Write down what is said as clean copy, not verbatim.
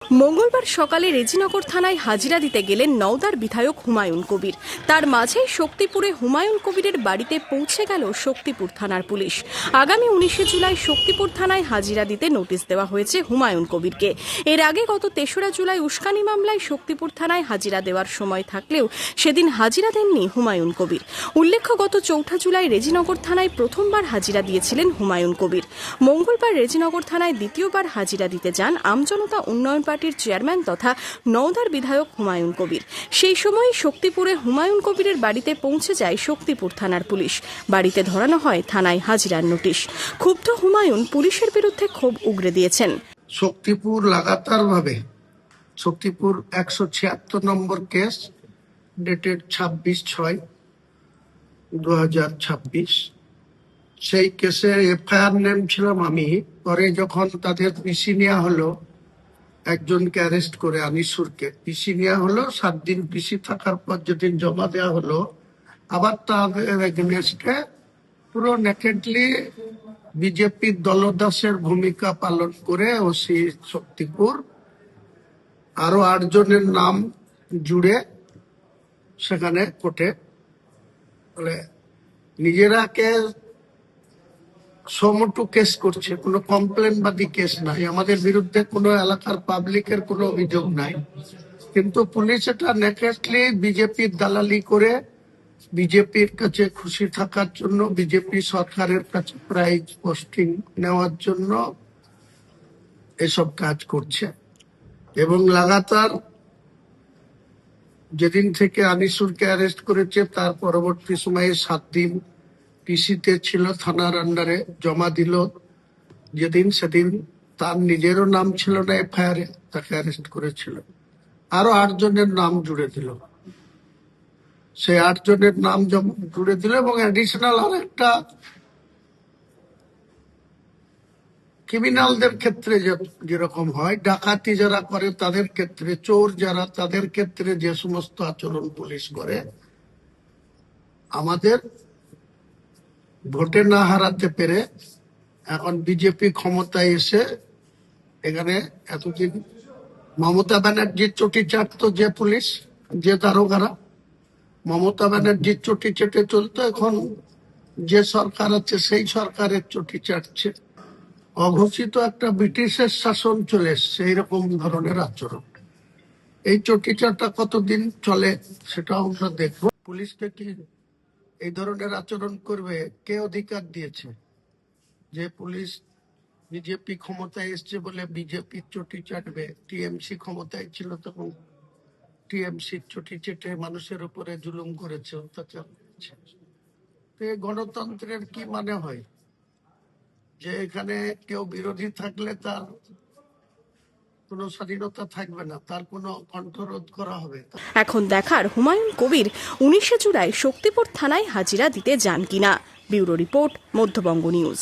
মঙ্গলবার সকালে রেজিনগর থানায় হাজিরা দিতে গেলেন নওদার বিধায়ক হুমায়ুন কবির। তার মাঝেই শক্তিপুরে হুমায়ুন কবিরের বাড়িতে পৌঁছে গেল শক্তিপুর থানার পুলিশ। আগামী 19 জুলাই শক্তিপুর থানায় হাজিরা দিতে নোটিশ দেওয়া হয়েছে হুমায়ুন কবিরকে। এর আগে গত 3রা জুলাই উস্কানি মামলায় শক্তিপুর থানায় হাজিরা দেওয়ার সময় থাকলেও সেদিন হাজিরা দেননি হুমায়ুন কবির। উল্লেখ্য, গত 4 জুলাই রেজিনগর থানায় প্রথমবার হাজিরা দিয়েছিলেন হুমায়ুন কবির। মঙ্গলবার রেজিনগর থানায় দ্বিতীয়বার হাজিরা দিতে যান আমজনতা উন্নয়ন পার্টির চেয়ারম্যান তথা নওদার বিধায়ক হুমায়ুন কবির। সেই সময় শক্তিপুরে হুমায়ুন কবিরের বাড়িতে পৌঁছে যায় শক্তিপুর থানার পুলিশ। বাড়িতে ধরানো হয় থানায় হাজিরার নোটিশ। ক্ষুব্ধ হুমায়ুন পুলিশের বিরুদ্ধে ক্ষোভ উগরে দিয়েছেন। শক্তিপুর লাগাতার ভাবে শক্তিপুর 176 নম্বর কেস ডেটেড 26/6/2026 সেই কেসে এফআইআর নেম ছিলাম আমি। পরে যখন তাদের পিসি নেওয়া হলো, একজনকে অ্যারেস্ট করে আনিসুরকে পিসি নেওয়া হলো, 7 দিন পিসি থাকার পর যেদিন জমা দেওয়া হলো, আবার তাদের এগেনস্টে পুরো নেকেডলি বিজেপির দলদাসের ভূমিকা পালন করে ওসি শক্তিপুর আরো 8 জনের নাম জুড়ে সেখানে কোর্টে নিজেরাকে সমটু কেস করছে। কোনো কমপ্লেনবাদী কেস নাই, আমাদের বিরুদ্ধে কোনো এলাকার পাবলিকের কোনো অভিযোগ নাই, কিন্তু পুলিশ এটা নেকেডলি বিজেপির দালালি করে বিজেপির কাছে খুশি থাকার জন্য, বিজেপি সরকারের কাছে প্রাইজ পোস্টিং নেওয়ার জন্য এসব কাজ করছে। এবং লাগাতার যেদিন থেকে আনিসুরকে অ্যারেস্ট করেছে তার পরবর্তী সময়ে 7 দিন পিসিতে ছিল, থানার আন্ডারে জমা দিল যেদিন, সেদিন তার নিজেরও নাম ছিল না এফআইআরে, তাকে অ্যারেস্ট করেছিল। আরো 8 জনের নাম জুড়ে দিল, সেই 8 জনের নাম জুড়ে দিল। এবং অ্যাডিশনাল আর একটা ক্রিমিনালদের ক্ষেত্রে যেরকম হয়, ডাকাতি যারা করে তাদের ক্ষেত্রে, চোর যারা তাদের ক্ষেত্রে যে সমস্ত আচরণ পুলিশ করে, আমাদের ভোটে না হারাতে পেরে এখন বিজেপি ক্ষমতায় এসে এখানে এতদিন মমতা ব্যানার্জির চটি চাটতো যে পুলিশ, যে দারোগারা মমতা ব্যানার্জির চটি চেটে চলতো, এখন যে সরকার আছে সেই সরকারের চটি চাটছে। অঘোষিত একটা ব্রিটিশের শাসন চলে এসছে এইরকম ধরনের আচরণ। এই চটি চাটা কতদিন চলে সেটাও আমরা দেখবো। পুলিশকে কি এই ধরনের আচরণ করবে? কে অধিকার দিয়েছে যে পুলিশ বিজেপি ক্ষমতায় এসছে বলে বিজেপির চটি চাটবে? টিএমসি ক্ষমতায় ছিল তখন টিএমসির চটি চেটে মানুষের উপরে জুলুম করেছে, অত্যাচার করেছে। তো গণতন্ত্রের কি মানে হয় যে এখানে কেউ বিরোধী থাকলে তার কোনো স্বাধীনতা থাকবে না, তার কোনো কণ্ঠরোধ করা হবে? এখন দেখার হুমায়ুন কবির 19 জুলাই শক্তিপুর থানায় হাজিরা দিতে যান কিনা। Bureau report, Madhyabanga news.